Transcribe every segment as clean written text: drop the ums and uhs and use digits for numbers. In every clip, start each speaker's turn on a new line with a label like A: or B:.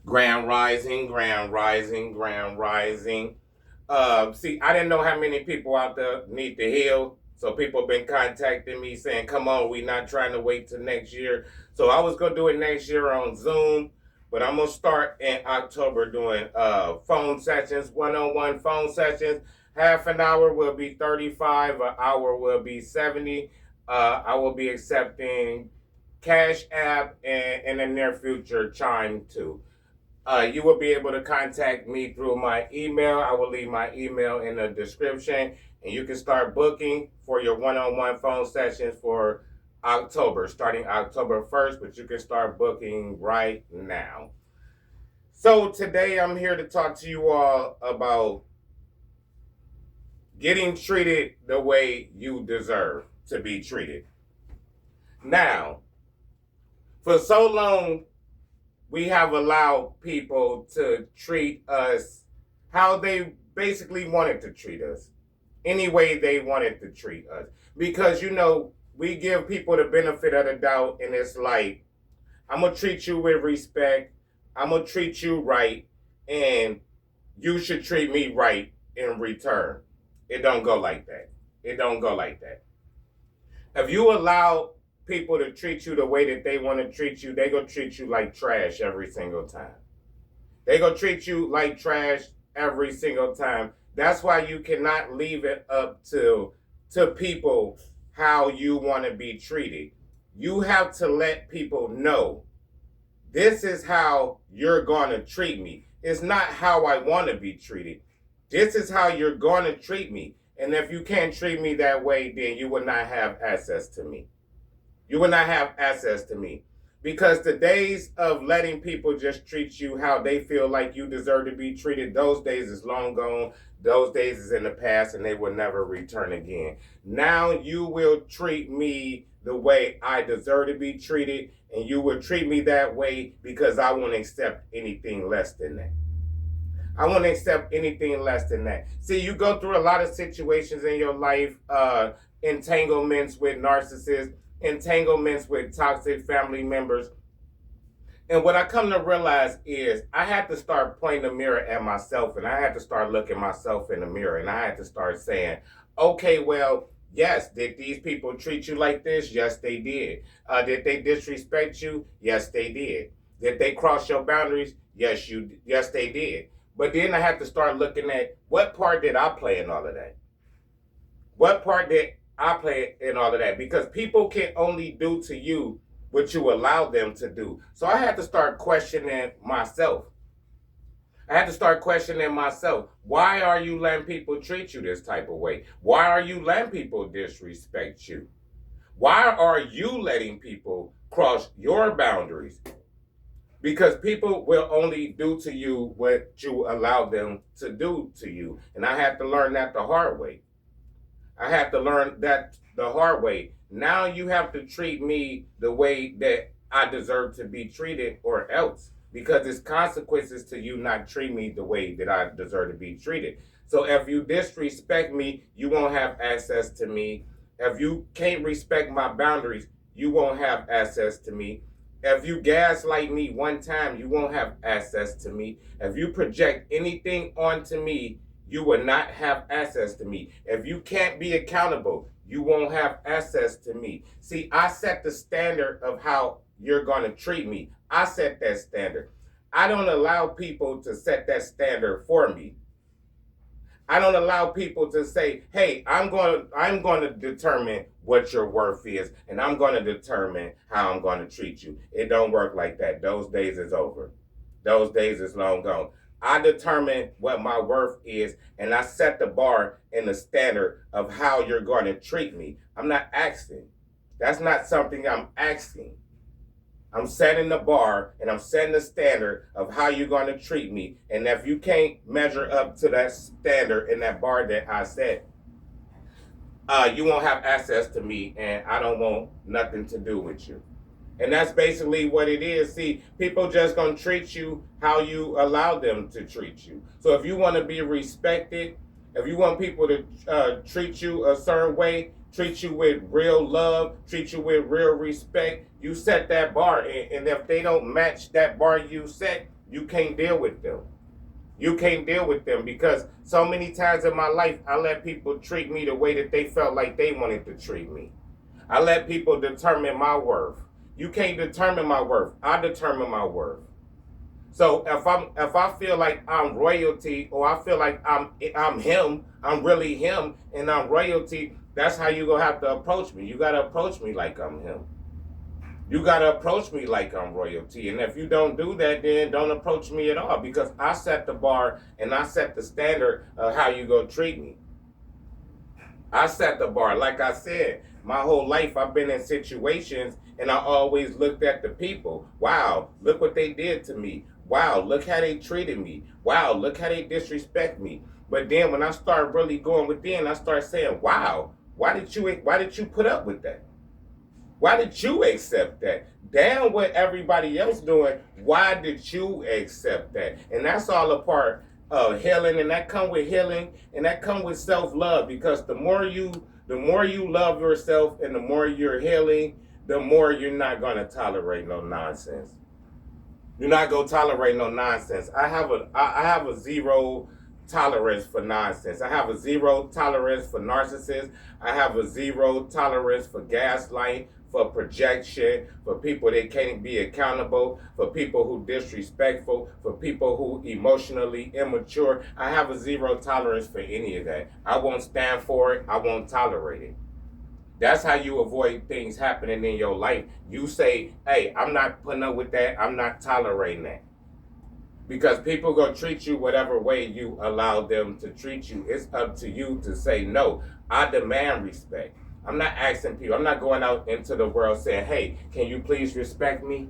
A: Grand Rising, Grand Rising, Grand Rising. See, I didn't know how many people out there need to heal. So people have been contacting me saying, come on, we not trying to wait till next year. So I was going to do it next year on Zoom, but I'm going to start in October doing phone sessions, one-on-one phone sessions. Half an hour will be 35, an hour will be 70. I will be accepting Cash App and in the near future, Chime too. You will be able to contact me through my email. I will leave my email in the description, and you can start booking for your one-on-one phone sessions for October, starting October 1st, but you can start booking right now. So today I'm here to talk to you all about getting treated the way you deserve to be treated. Now, for so long, we have allowed people to treat us how they basically wanted to treat us, any way they wanted to treat us. Because, we give people the benefit of the doubt, and it's like, I'm going to treat you with respect, I'm going to treat you right, and you should treat me right in return. It don't go like that. It don't go like that. If you allow people to treat you the way that they want to treat you, they gonna treat you like trash every single time. They gonna treat you like trash every single time. That's why you cannot leave it up to people how you want to be treated. You have to let people know this is how you're gonna treat me. It's not how I want to be treated. This is how you're gonna treat me. And if you can't treat me that way, then you will not have access to me. You will not have access to me. Because the days of letting people just treat you how they feel like you deserve to be treated, those days is long gone. Those days is in the past, and they will never return again. Now you will treat me the way I deserve to be treated, and you will treat me that way because I won't accept anything less than that. I won't accept anything less than that. See, you go through a lot of situations in your life, entanglements with narcissists, entanglements with toxic family members. And what I come to realize is I had to start pointing the mirror at myself, and I had to start looking myself in the mirror, and I had to start saying, okay, well, yes, did these people treat you like this? Yes, they did. Did they disrespect you? Yes, they did. Did they cross your boundaries? Yes, they did. But then I had to start looking at what part did I play in all of that? What part did I play in all of that? Because people can only do to you what you allow them to do. So I had to start questioning myself. I had to start questioning myself. Why are you letting people treat you this type of way? Why are you letting people disrespect you? Why are you letting people cross your boundaries? Because people will only do to you what you allow them to do to you. And I had to learn that the hard way. I had to learn that the hard way. Now you have to treat me the way that I deserve to be treated, or else. Because there's consequences to you not treating me the way that I deserve to be treated. So if you disrespect me, you won't have access to me. If you can't respect my boundaries, you won't have access to me. If you gaslight me one time, you won't have access to me. If you project anything onto me, you will not have access to me. If you can't be accountable, you won't have access to me. See, I set the standard of how you're going to treat me. I set that standard. I don't allow people to set that standard for me. I don't allow people to say, hey, I'm going to determine what your worth is, and I'm going to determine how I'm going to treat you. It don't work like that. Those days is over. Those days is long gone. I determine what my worth is, and I set the bar and the standard of how you're going to treat me. I'm not asking. That's not something I'm asking. I'm setting the bar, and I'm setting the standard of how you're going to treat me. And if you can't measure up to that standard and that bar that I set, you won't have access to me, and I don't want nothing to do with you. And that's basically what it is. See, people just going to treat you how you allow them to treat you. So if you want to be respected, if you want people to treat you a certain way, treat you with real love, treat you with real respect, you set that bar. And if they don't match that bar you set, You can't deal with them. You can't deal with them because so many times in my life, I let people treat me the way that they felt like they wanted to treat me. I let people determine my worth. You can't determine my worth. I determine my worth. So if I feel like I'm royalty, or I feel like I'm him, I'm really him, and I'm royalty, that's how you gonna have to approach me. You gotta approach me like I'm him. You gotta approach me like I'm royalty. And if you don't do that, then don't approach me at all, because I set the bar and I set the standard of how you gonna treat me. I set the bar. Like I said, my whole life I've been in situations and I always looked at the people. Wow, look what they did to me. Wow, look how they treated me. Wow, look how they disrespect me. But then when I start really going within, I start saying, wow, why did you put up with that? Why did you accept that? Damn what everybody else doing, why did you accept that? And that's all a part of healing, and that come with healing, and that come with self-love, because the more you love yourself and the more you're healing, the more you're not gonna tolerate no nonsense. You're not gonna tolerate no nonsense. I have a zero tolerance for nonsense. I have a zero tolerance for narcissists. I have a zero tolerance for gaslight, for projection, for people that can't be accountable, for people who disrespectful, for people who emotionally immature. I have a zero tolerance for any of that. I won't stand for it. I won't tolerate it. That's how you avoid things happening in your life. You say, hey, I'm not putting up with that. I'm not tolerating that. Because people gonna treat you whatever way you allow them to treat you. It's up to you to say, no, I demand respect. I'm not asking people, I'm not going out into the world saying, hey, can you please respect me?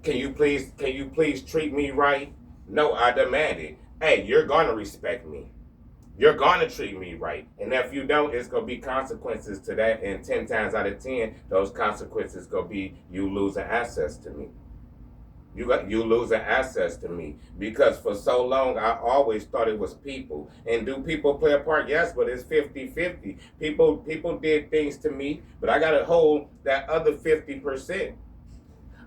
A: Can you please treat me right? No, I demand it. Hey, you're gonna respect me. You're gonna treat me right. And if you don't, it's gonna be consequences to that. And 10 times out of 10, those consequences gonna be you losing access to me. You losing access to me, because for so long I always thought it was people. And do people play a part? Yes, but it's 50-50. People did things to me, but I gotta hold that other 50%.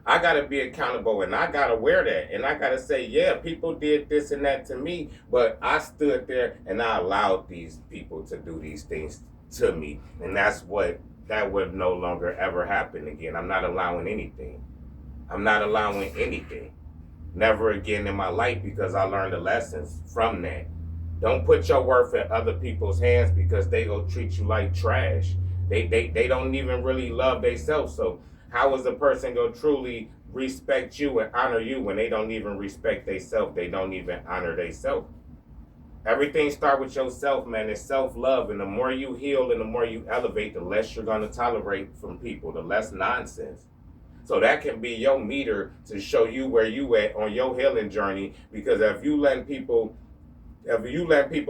A: I gotta be accountable, and I gotta wear that, and I gotta say, yeah, people did this and that to me, but I stood there and I allowed these people to do these things to me, and that would no longer ever happen again. I'm not allowing anything. I'm not allowing anything. Never again in my life, because I learned the lessons from that. Don't put your worth in other people's hands, because they go treat you like trash. They don't even really love themselves. So how is a person going to truly respect you and honor you when they don't even respect themselves? They don't even honor themselves. Everything starts with yourself, man. It's self-love. And the more you heal and the more you elevate, the less you're going to tolerate from people, the less nonsense. So that can be your meter to show you where you at on your healing journey. Because if you let people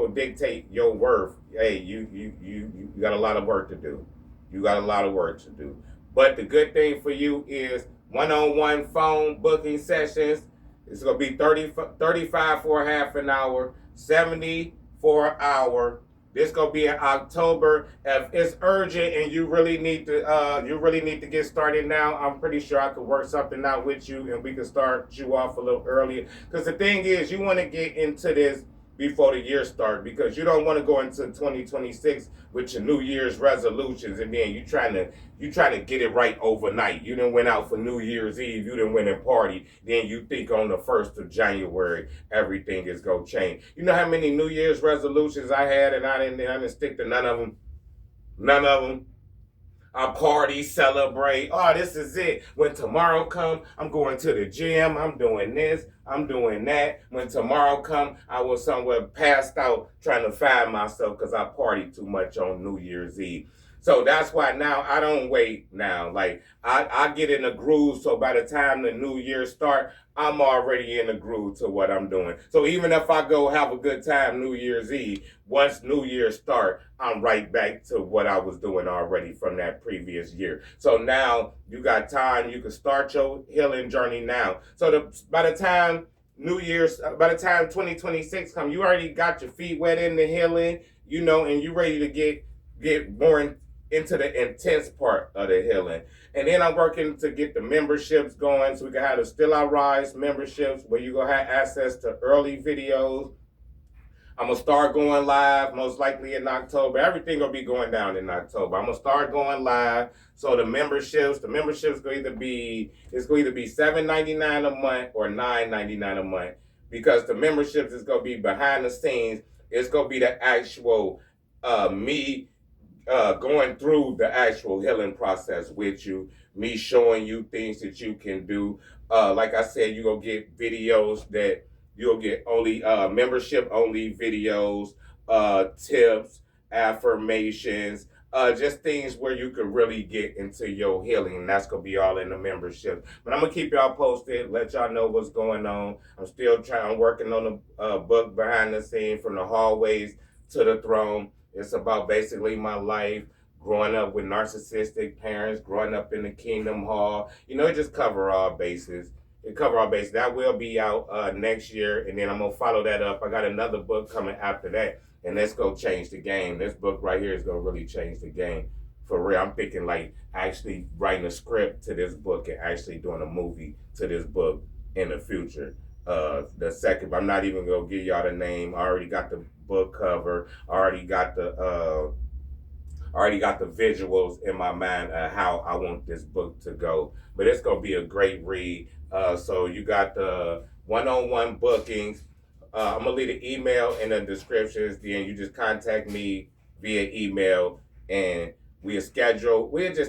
A: dictate your worth, hey, you got a lot of work to do. You got a lot of work to do. But the good thing for you is one-on-one phone booking sessions. It's going to be 35 for a half an hour, 70 for an hour. This gonna be in October. If it's urgent and you really need to get started now, I'm pretty sure I could work something out with you and we can start you off a little earlier. Because the thing is, you want to get into this before the year starts, because you don't want to go into 2026 with your New Year's resolutions and then you trying to get it right overnight. You done went out for New Year's Eve, you done went and party, then you think on the 1st of January everything is gonna change. You know how many New Year's resolutions I had and I didn't stick to none of them. None of them. I party, celebrate. Oh, this is it. When tomorrow comes, I'm going to the gym. I'm doing this. I'm doing that. When tomorrow comes, I was somewhere passed out trying to find myself because I partied too much on New Year's Eve. So that's why now I don't wait now. Like I get in a groove, so by the time the new year start, I'm already in a groove to what I'm doing. So even if I go have a good time New Year's Eve, once New Year start, I'm right back to what I was doing already from that previous year. So now you got time, you can start your healing journey now. So by the time 2026 come, you already got your feet wet in the healing, and you ready to get more into the intense part of the healing. And then I'm working to get the memberships going so we can have the Still I Rise memberships where you're going to have access to early videos. I'm going to start going live most likely in October. Everything will be going down in October. I'm going to start going live. So the memberships going to be $7.99 a month or $9.99 a month, because the memberships is going to be behind the scenes. It's going to be the actual me going through the actual healing process with you, me showing you things that you can do. Like I said, you're going to get videos that you'll get only membership only videos, tips, affirmations, just things where you could really get into your healing. And that's going to be all in the membership. But I'm going to keep y'all posted, let y'all know what's going on. I'm working on the book behind the scene, From the Hallways to the Throne. It's about basically my life, growing up with narcissistic parents, growing up in the Kingdom Hall. It just cover all bases. That will be out next year, and then I'm going to follow that up. I got another book coming after that, and that's going to change the game. This book right here is going to really change the game. For real, I'm thinking like actually writing a script to this book and actually doing a movie to this book in the future. The second, I'm not even going to give y'all the name. I already got the book cover. I already got the visuals in my mind of how I want this book to go. But it's going to be a great read. So you got the one-on-one bookings. I'm going to leave the email in the descriptions. Then you just contact me via email, and we'll just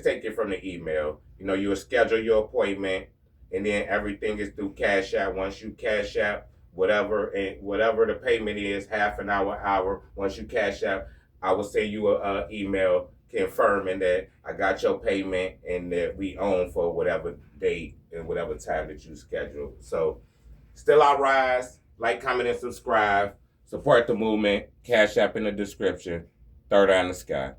A: take it from the email. You'll schedule your appointment, and then everything is through Cash App. Once you Cash App, whatever the payment is, half an hour, once you Cash App, I will send you an email confirming that I got your payment and that we own for whatever date and whatever time that you schedule. So, Still I Rise. Like, comment, and subscribe. Support the movement. Cash App in the description. Third eye in the sky.